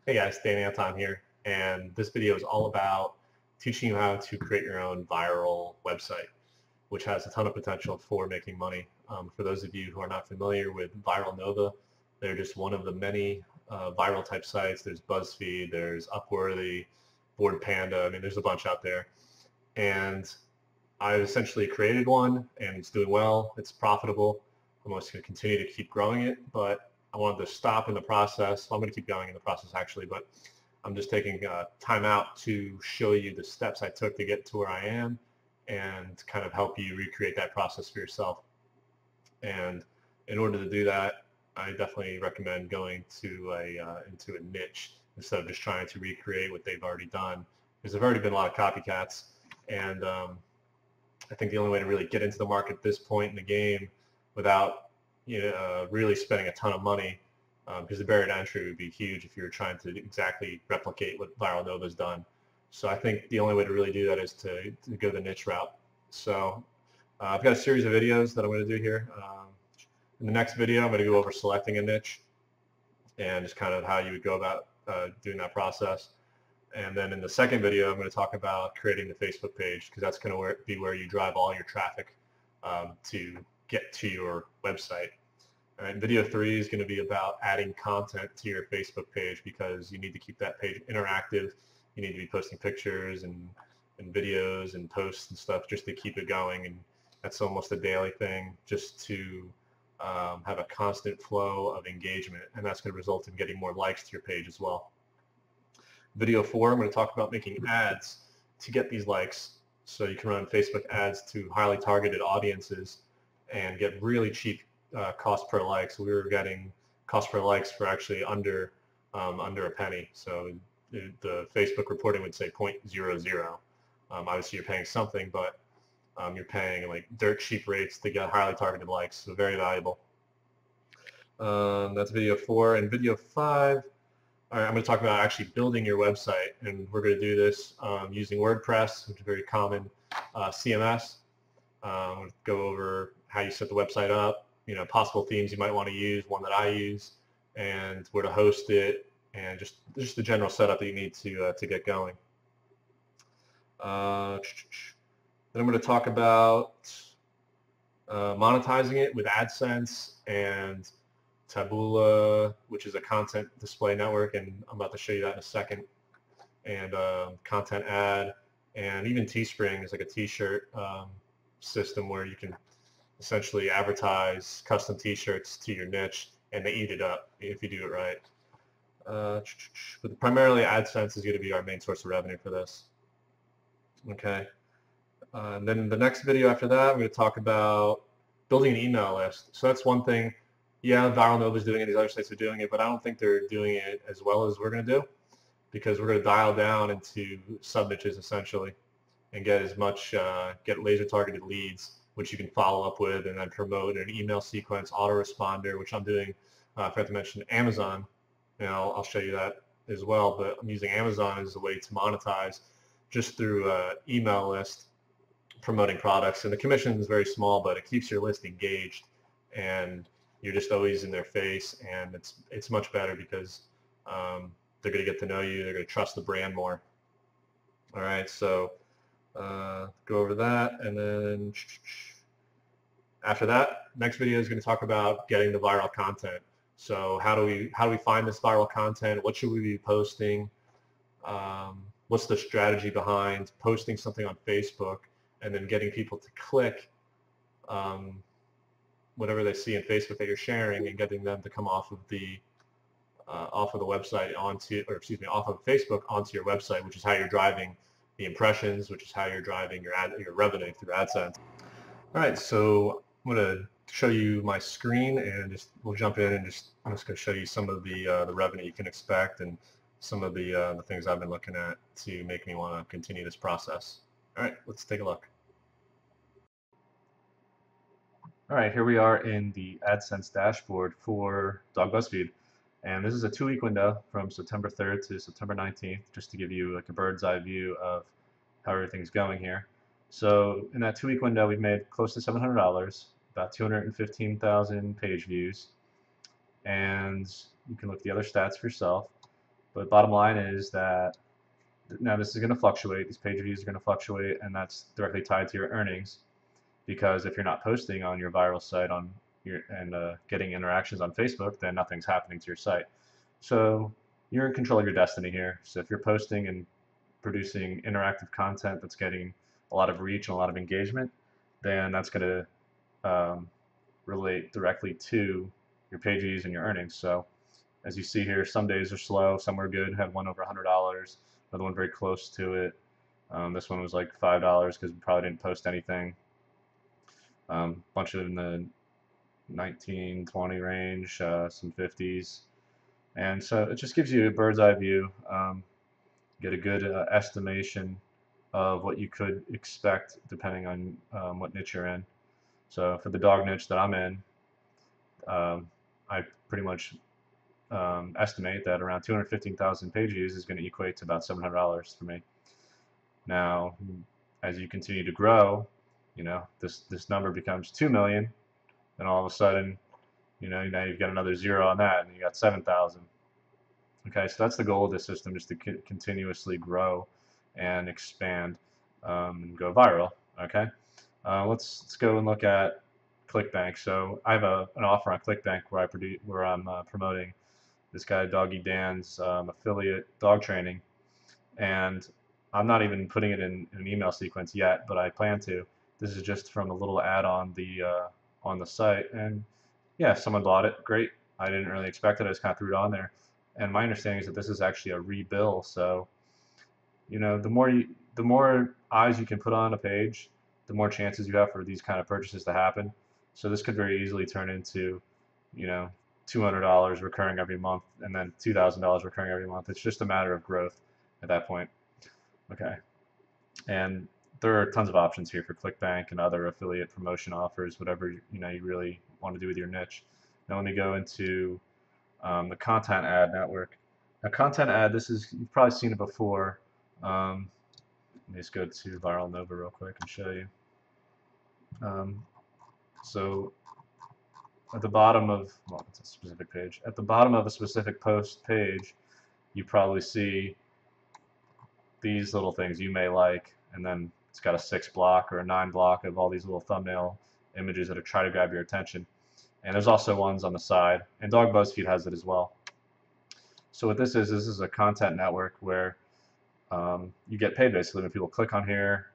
Hey guys, Dan Anton here, and this video is all about teaching you how to create your own viral website, which has a ton of potential for making money. For those of you who are not familiar with Viral Nova, they're just one of the many viral type sites. There's BuzzFeed, there's Upworthy, Board Panda. I mean, there's a bunch out there, and I essentially created one, and it's doing well. It's profitable. I'm just going to continue to keep growing it, but I wanted to stop in the process. Well, I'm going to keep going in the process actually, but I'm just taking time out to show you the steps I took to get to where I am and kind of help you recreate that process for yourself. And in order to do that, I definitely recommend going to into a niche instead of just trying to recreate what they've already done. Because there've already been a lot of copycats, and I think the only way to really get into the market at this point in the game without really spending a ton of money, because the barrier to entry would be huge if you're trying to exactly replicate what Viral Nova's done. So I think the only way to really do that is to go the niche route. So I've got a series of videos that I'm going to do here. In the next video, I'm going to go over selecting a niche and just kind of how you would go about doing that process. And then in the second video, I'm going to talk about creating the Facebook page, because that's going to be where you drive all your traffic to get to your website. All right, video 3 is going to be about adding content to your Facebook page, because you need to keep that page interactive. You need to be posting pictures and videos and posts and stuff just to keep it going. And that's almost a daily thing, just to have a constant flow of engagement. And that's going to result in getting more likes to your page as well. Video 4, I'm going to talk about making ads to get these likes, so you can run Facebook ads to highly targeted audiences and get really cheap cost per like. So we were getting cost per likes for actually under a penny. So the Facebook reporting would say 0.00. Obviously you're paying something, but you're paying like dirt cheap rates to get highly targeted likes. So very valuable. That's video 4. And video 5, all right, I'm going to talk about actually building your website, and we're going to do this using WordPress, which is a very common CMS. I'm going to go over how you set the website up, possible themes you might want to use, one that I use, and where to host it, and just the general setup that you need to get going. Then I'm going to talk about monetizing it with AdSense and Taboola, which is a content display network, and I'm about to show you that in a second, and content ad, and even Teespring is like a t-shirt system where you can essentially advertise custom t-shirts to your niche, and they eat it up if you do it right. But primarily AdSense is going to be our main source of revenue for this. Okay. And then the next video after that, I'm going to talk about building an email list. So that's one thing. Yeah, Viral Nova is doing it, these other sites are doing it, but I don't think they're doing it as well as we're going to do, because we're going to dial down into sub-niches essentially and get as much, get laser targeted leads, which you can follow up with and then promote in an email sequence, autoresponder, which I'm doing, I forgot to mention Amazon, and I'll show you that as well, but I'm using Amazon as a way to monetize just through email list, promoting products, and the commission is very small, but it keeps your list engaged, and you're just always in their face, and it's much better because they're going to get to know you, they're going to trust the brand more. All right, so go over that, and then after that, next video is going to talk about getting the viral content. So how do we find this viral content? What should we be posting? What's the strategy behind posting something on Facebook and then getting people to click whatever they see in Facebook that you're sharing, and getting them to come off of the website off of Facebook onto your website, which is how you're driving the impressions, which is how you're driving your revenue through AdSense. All right, so I'm going to show you my screen, and we'll jump in, and I'm just going to show you some of the revenue you can expect and some of the things I've been looking at to make me want to continue this process. All right, let's take a look. All right, here we are in the AdSense dashboard for Dog BuzzFeed, and this is a 2-week window from September 3rd to September 19th, just to give you like a bird's eye view of how everything's going here. So in that 2-week window, we've made close to $700, about 215,000 page views, and you can look at the other stats for yourself. But bottom line is that now this is going to fluctuate. These page views are going to fluctuate, and that's directly tied to your earnings. Because if you're not posting on your viral site and getting interactions on Facebook, then nothing's happening to your site. So you're in control of your destiny here. So if you're posting and producing interactive content that's getting a lot of reach and a lot of engagement, then that's going to relate directly to your page views and your earnings. So as you see here, some days are slow, some are good. Had one over $100, another one very close to it. This one was like $5 because we probably didn't post anything. Bunch of in the 19, 20 range, some 50s. And so it just gives you a bird's eye view, get a good estimation of what you could expect depending on what niche you're in. So for the dog niche that I'm in, I pretty much estimate that around 215,000 page views is going to equate to about $700 for me. Now, as you continue to grow, this number becomes 2 million, and all of a sudden, now you've got another zero on that, and you got 7,000. Okay, so that's the goal of this system, just to continuously grow and expand and go viral. Okay, let's go and look at ClickBank. So I have an offer on ClickBank where I'm promoting this guy Doggy Dan's affiliate dog training, and I'm not even putting it in an email sequence yet, but I plan to. This is just from a little ad on the site, and yeah, someone bought it. Great. I didn't really expect it. I just kind of threw it on there. And my understanding is that this is actually a rebill. So, the more eyes you can put on a page, the more chances you have for these kind of purchases to happen. So this could very easily turn into, $200 recurring every month, and then $2,000 recurring every month. It's just a matter of growth at that point. Okay. And there are tons of options here for ClickBank and other affiliate promotion offers, whatever you really want to do with your niche. Now let me go into the content ad network. Now content ad, you've probably seen it before. Let me just go to Viral Nova real quick and show you. So at the bottom of, well, it's a specific page. At the bottom of a specific post page, you probably see these little things you may like, and then it's got a 6 block or a 9 block of all these little thumbnail images that are trying to grab your attention. And there's also ones on the side, and Dog BuzzFeed has it as well. So what this is a content network where you get paid basically when people click on here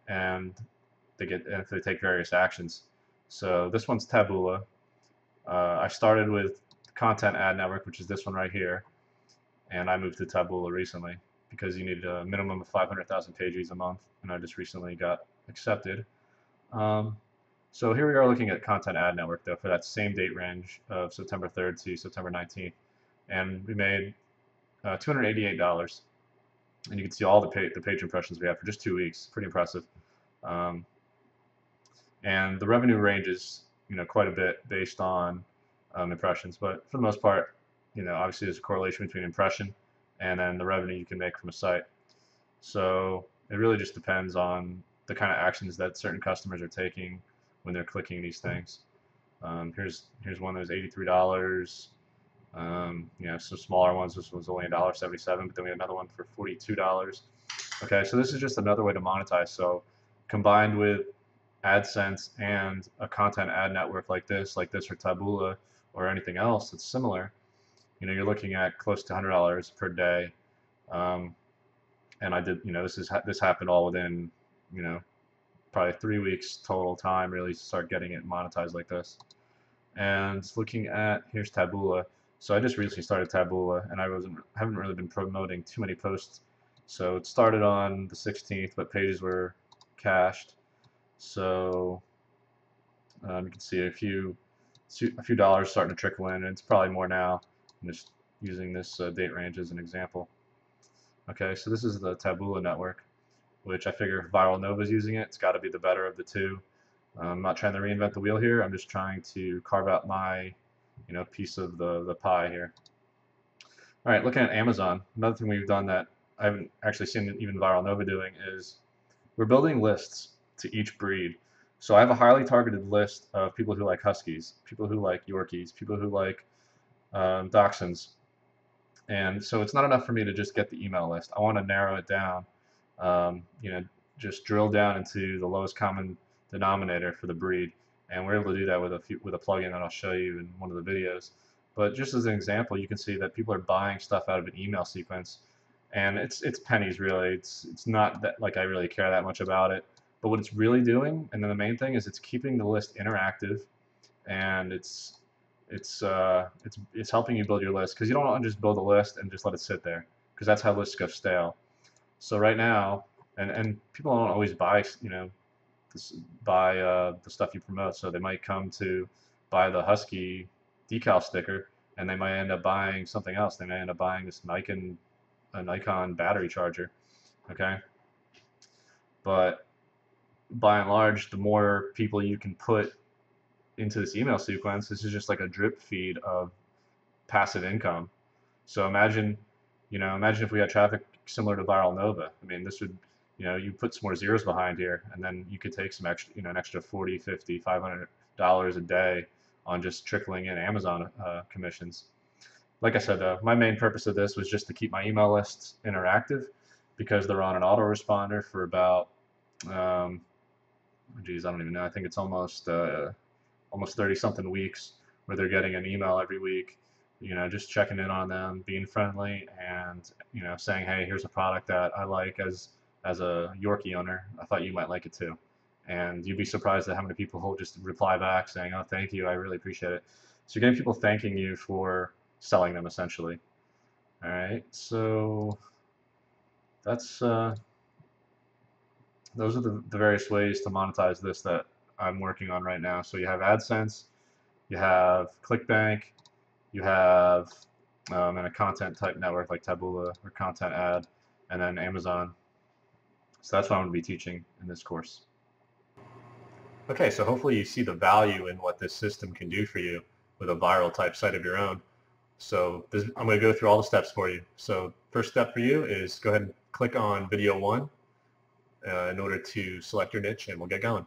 and if they take various actions. So this one's Taboola. I started with content ad network, which is this one right here, and I moved to Taboola recently because you need a minimum of 500,000 page views a month, and I just recently got accepted. So here we are looking at content ad network though for that same date range of September 3rd to September 19th, and we made $288, and you can see all the page impressions we have for just 2 weeks. Pretty impressive. And the revenue ranges quite a bit based on impressions, but for the most part, obviously there's a correlation between impression and then the revenue you can make from a site. So it really just depends on the kind of actions that certain customers are taking when they're clicking these things. Here's one that was $83. Some smaller ones. This was only $1.77, but then we had another one for $42. Okay, so this is just another way to monetize. So combined with AdSense and a content ad network like this or Taboola or anything else that's similar, you're looking at close to $100 per day. And I did, this happened all within, probably 3 weeks total time really to start getting it monetized like this. And looking at, here's Taboola. So I just recently started Taboola, and I haven't really been promoting too many posts. So it started on the 16th, but pages were cached. So you can see a few dollars starting to trickle in, and it's probably more now. I'm just using this date range as an example. Okay, so this is the Taboola network, which I figure if Viral Nova is using it, it's got to be the better of the two. I'm not trying to reinvent the wheel here. I'm just trying to carve out my piece of the pie here. All right, looking at Amazon, another thing we've done that I haven't actually seen even Viral Nova doing is we're building lists to each breed. So I have a highly targeted list of people who like Huskies, people who like Yorkies, people who like Dachshunds, And so it's not enough for me to just get the email list. I want to narrow it down, you know, just drill down into the lowest common denominator for the breed. And we're able to do that with a plugin that I'll show you in one of the videos. But just as an example, you can see that people are buying stuff out of an email sequence, and it's pennies really. It's not that like I really care that much about it. But what it's really doing, and then the main thing is it's keeping the list interactive, and it's helping you build your list, because you don't want to just build a list and just let it sit there, because that's how lists go stale. So right now, and people don't always buy the stuff you promote. So they might come to buy the Husky decal sticker, and they might end up buying something else. They may end up buying this Nikon battery charger. Okay, but by and large, the more people you can put into this email sequence, this is just like a drip feed of passive income. So imagine if we had traffic similar to Viral Nova. I mean, this would, you put some more zeros behind here, and then you could take some extra, an extra 40, 50, $500 a day on just trickling in Amazon commissions. Like I said, my main purpose of this was just to keep my email lists interactive, because they're on an autoresponder for about, geez, I don't even know. I think it's almost 30 something weeks, where they're getting an email every week, just checking in on them, being friendly, and saying, hey, here's a product that I like as a Yorkie owner. I thought you might like it too. And you'd be surprised at how many people will just reply back saying, oh, thank you, I really appreciate it. So you're getting people thanking you for selling them, essentially. All right, so that's those are the various ways to monetize this that I'm working on right now. So you have AdSense, you have ClickBank, you have and a content type network like Taboola or Content Ad, and then Amazon. So that's what I'm going to be teaching in this course. Okay, so hopefully you see the value in what this system can do for you with a viral type site of your own. So I'm going to go through all the steps for you. So first step for you is go ahead and click on video 1 in order to select your niche, and we'll get going.